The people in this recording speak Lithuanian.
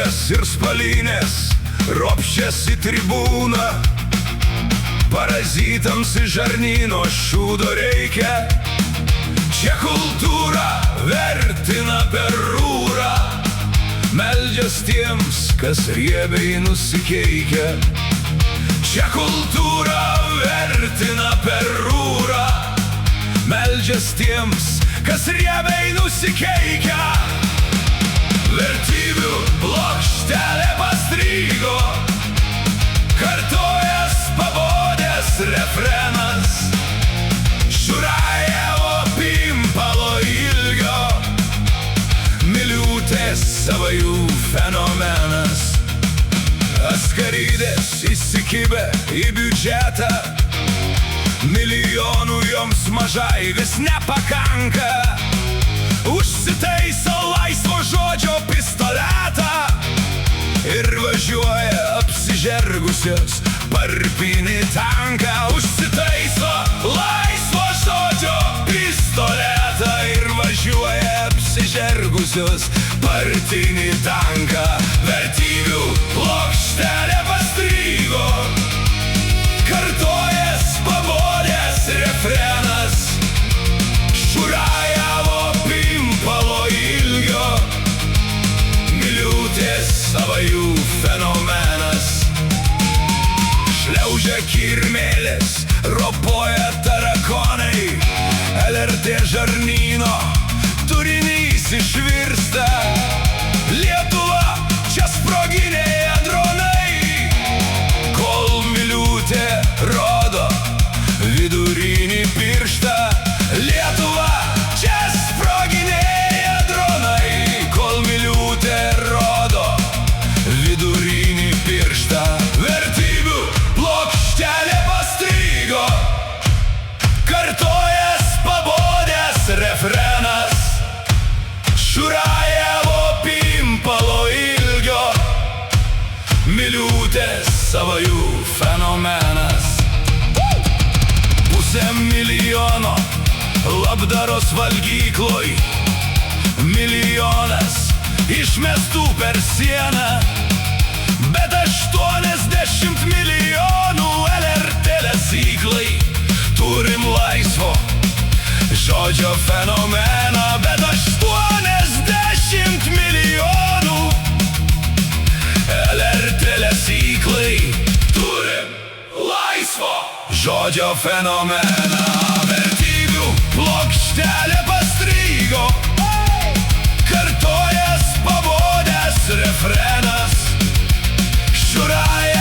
kairės ir spalinės ropščias į tribūną. Parazitams iš žarnyno šūdo reikia. Čia kultūra vertina per rūrą, meldžias tiems, kas riebiai nusikeikia. Čia kultūra vertina per rūrą, meldžias tiems, kas riebiai nusikeikia. Vertybių plokštelė pastrygo, kartojas pabodęs refrenas. Šurajevo pimpalo ilgio, miliūtės savajų fenomenas. Askarydės įsikibę į biudžetą, milijonų joms mažai vis nepakanka. Užsitaiso laisvo žodžio pistoletą ir važiuoja apsižergusios parpinį tanką. Užsitaiso laisvo žodžio pistoletą ir važiuoja apsižergusios partinį tanką. Vertybių plokštelė pastrygo, kartojas pabodęs refrenas. Šurajevo pimpalo ilgio, miliūtės savajų fenomenas. Šliaužia kirmėlės, ropoja tarakonai, LRT žarnyno turinys išvirsta. Lietuva, čia sproginiai dronai, kol miliūtė rodo vidurinį pirštą. Lietuva, čia sproginiai dronai, kol miliūtė rodo vidurinį pirštą. Vertybių plokštelė pastrygo, kartojas pabodęs refrenas. Šurajevo pimpalo ilgio, miliūtės savajų fenomenas. Pusę milijono labdaros valgykloj, milijonas išmestų per sieną, bet 80 milijonų LRT lesyklai. Turim laisvo žodžio fenomeną, bet 80 milijonų LRT lesyklai. Turim laisvo žodžio fenomeną. Vertybių plokštelė pastrygo, kartojas pabodęs refrenas. Šurajevo